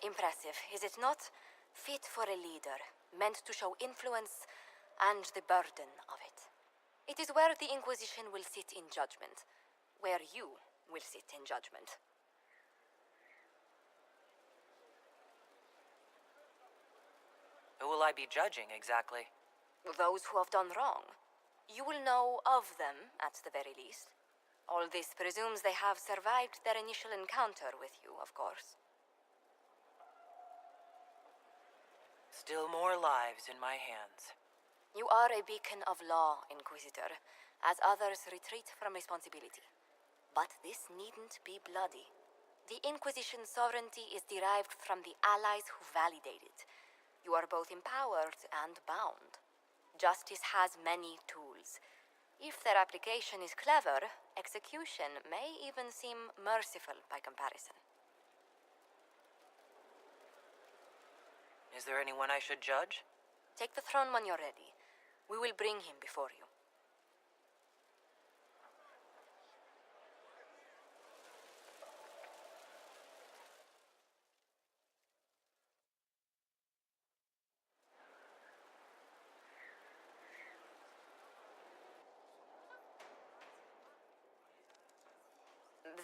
Impressive, is it not? Fit for a leader, meant to show influence and the burden of it. It is where the Inquisition will sit in judgment. Where you will sit in judgment. Who will I be judging, exactly? Those who have done wrong. You will know of them, at the very least. All this presumes they have survived their initial encounter with you, of course. Still more lives in my hands. You are a beacon of law, Inquisitor, as others retreat from responsibility. But this needn't be bloody. The Inquisition's sovereignty is derived from the allies who validate it. You are both empowered and bound. Justice has many tools. If their application is clever, execution may even seem merciful by comparison. Is there anyone I should judge? Take the throne when you're ready. We will bring him before you.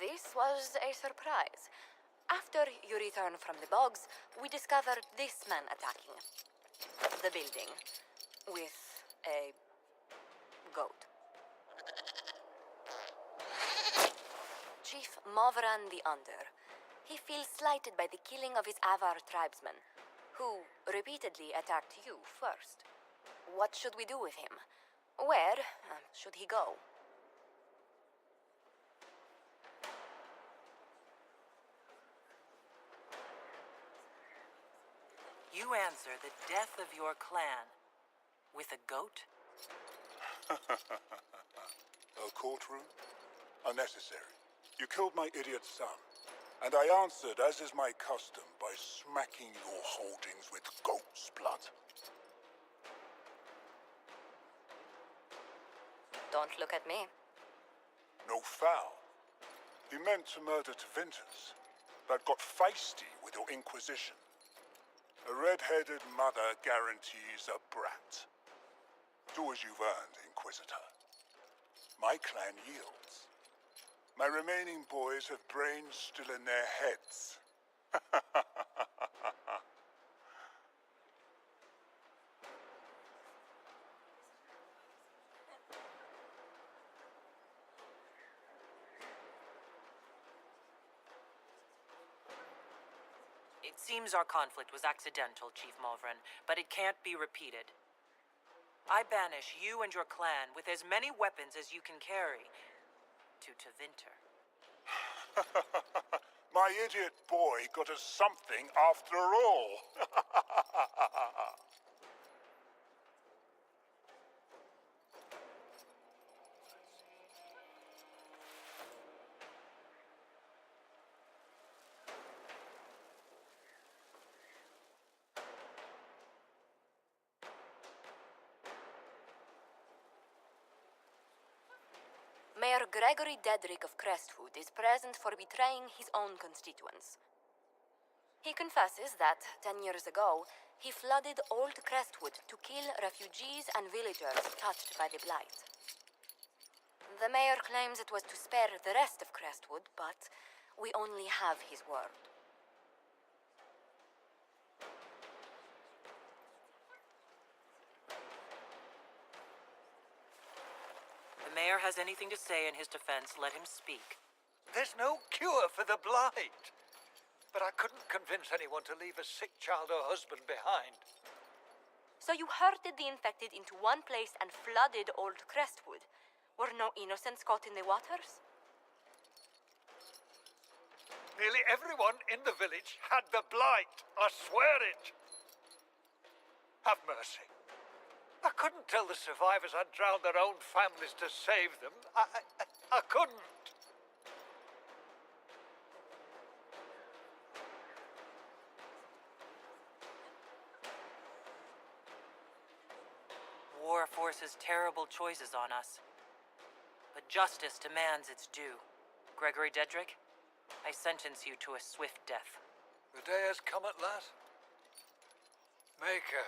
This was a surprise. After you return from the bogs, we discovered this man attacking the building with a goat. Chief Movran the Under. He feels slighted by the killing of his Avar tribesmen, who repeatedly attacked you first. What should we do with him? Where should he go? You answer the death of your clan with a goat? A courtroom? Unnecessary. You killed my idiot son, and I answered, as is my custom, by smacking your holdings with goat's blood. Don't look at me. No foul. You meant to murder Tevinters, but got feisty with your inquisition. A red-headed mother guarantees a brat. Do as you've earned, Inquisitor. My clan yields. My remaining boys have brains still in their heads. It seems our conflict was accidental, Chief Movran, but it can't be repeated. I banish you and your clan with as many weapons as you can carry to Tevinter. My idiot boy got us something after all. Mayor Gregory Dedrick of Crestwood is present for betraying his own constituents. He confesses that, 10 years ago, he flooded Old Crestwood to kill refugees and villagers touched by the Blight. The mayor claims it was to spare the rest of Crestwood, but we only have his word. The mayor has anything to say in his defense, let him speak. There's no cure for the Blight. But I couldn't convince anyone to leave a sick child or husband behind. So you herded the infected into one place and flooded Old Crestwood. Were no innocents caught in the waters? Nearly everyone in the village had the Blight. I swear it. Have mercy. I couldn't tell the survivors I'd drowned their own families to save them. I couldn't. War forces terrible choices on us. But justice demands its due. Gregory Dedrick, I sentence you to a swift death. The day has come at last. Maker,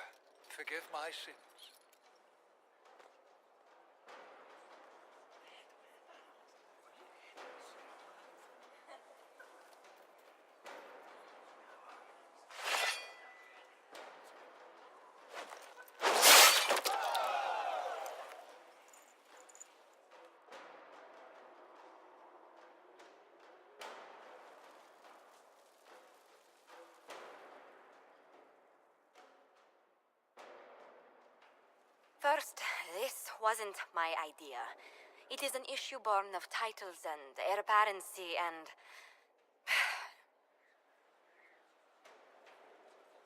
forgive my sins. First, this wasn't my idea. It is an issue born of titles and heir apparency and...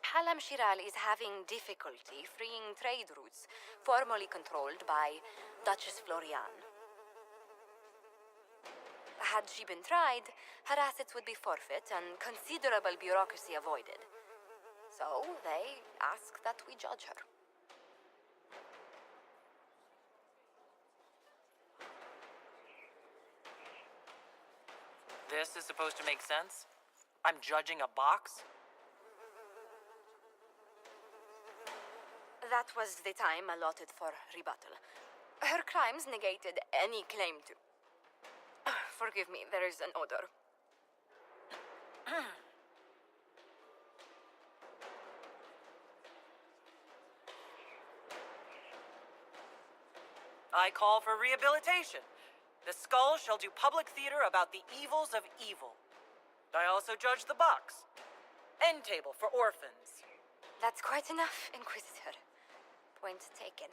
Halam Shiral is having difficulty freeing trade routes formerly controlled by Duchess Florian. Had she been tried, her assets would be forfeit and considerable bureaucracy avoided. So they ask that we judge her. This is supposed to make sense? I'm judging a box? That was the time allotted for rebuttal. Her crimes negated any claim to... Forgive me, there is an odor. I call for rehabilitation. The skull shall do public theater about the evils of evil. I also judge the box. End table for orphans. That's quite enough, Inquisitor. Point taken.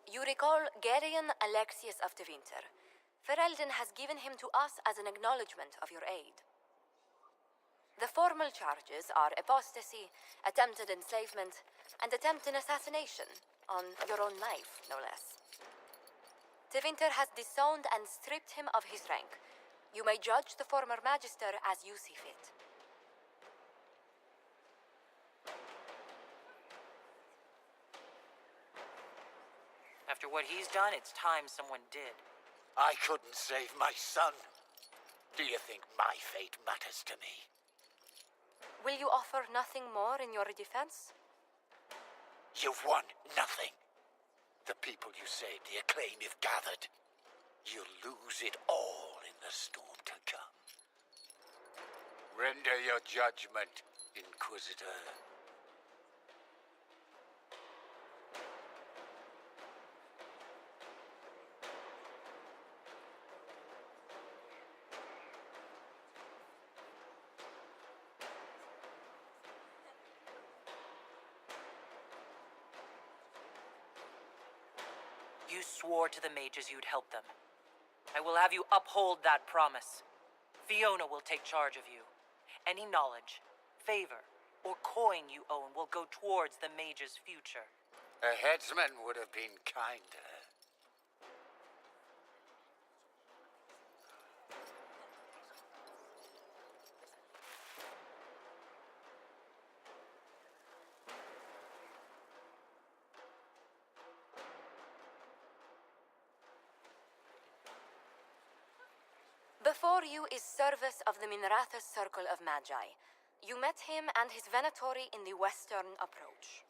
You recall Gerion Alexius of Tevinter. Ferelden has given him to us as an acknowledgement of your aid. The formal charges are apostasy, attempted enslavement, and attempted assassination on your own life, no less. Tevinter has disowned and stripped him of his rank. You may judge the former magister as you see fit. After what he's done, it's time someone did. I couldn't save my son. Do you think my fate matters to me? Will you offer nothing more in your defense? You've won nothing. The people you saved, the acclaim you've gathered. You'll lose it all in the storm to come. Render your judgment, Inquisitor. You swore to the mages you'd help them. I will have you uphold that promise. Fiona will take charge of you. Any knowledge, favor, or coin you own will go towards the mage's future. A headsman would have been kinder. Before you is Service of the Minrathous Circle of Magi. You met him and his Venatori in the western approach.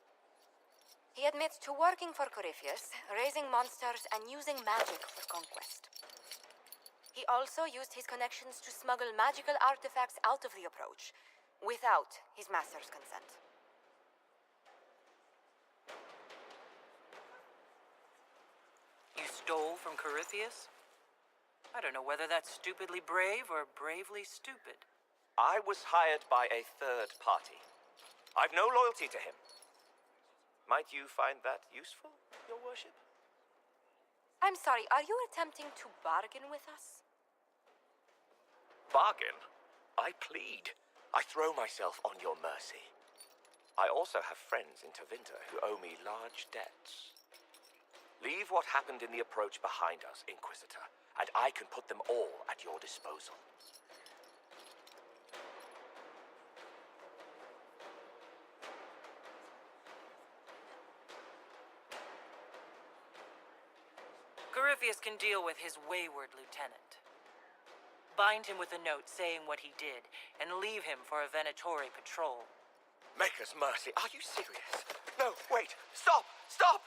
He admits to working for Corypheus, raising monsters, and using magic for conquest. He also used his connections to smuggle magical artifacts out of the approach, without his master's consent. You stole from Corypheus? I don't know whether that's stupidly brave or bravely stupid. I was hired by a third party. I've no loyalty to him. Might you find that useful, your worship? I'm sorry, are you attempting to bargain with us? Bargain? I plead. I throw myself on your mercy. I also have friends in Tevinter who owe me large debts. Leave what happened in the approach behind us, Inquisitor, and I can put them all at your disposal. Corypheus can deal with his wayward lieutenant. Bind him with a note saying what he did, and leave him for a Venatori patrol. Maker's mercy, are you serious? No, wait! Stop! Stop!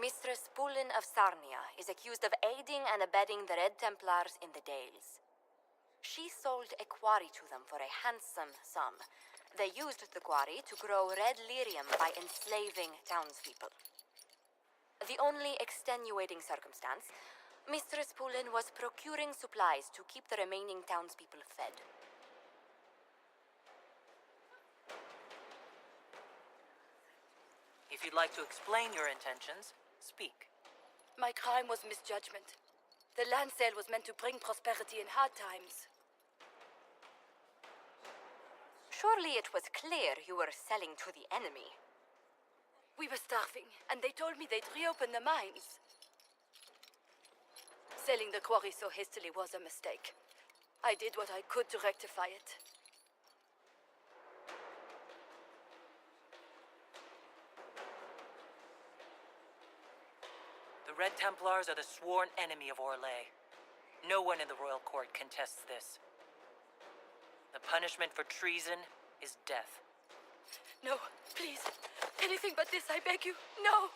Mistress Pulin of Sarnia is accused of aiding and abetting the Red Templars in the Dales. She sold a quarry to them for a handsome sum. They used the quarry to grow red lyrium by enslaving townspeople. The only extenuating circumstance, Mistress Pulin was procuring supplies to keep the remaining townspeople fed. If you'd like to explain your intentions, speak. My crime was misjudgment. The land sale was meant to bring prosperity in hard times. Surely it was clear you were selling to the enemy. We were starving, and they told me they'd reopen the mines. Selling the quarry so hastily was a mistake. I did what I could to rectify it. The Red Templars are the sworn enemy of Orlais. No one in the royal court contests this. The punishment for treason is death. No, please. Anything but this, I beg you. No!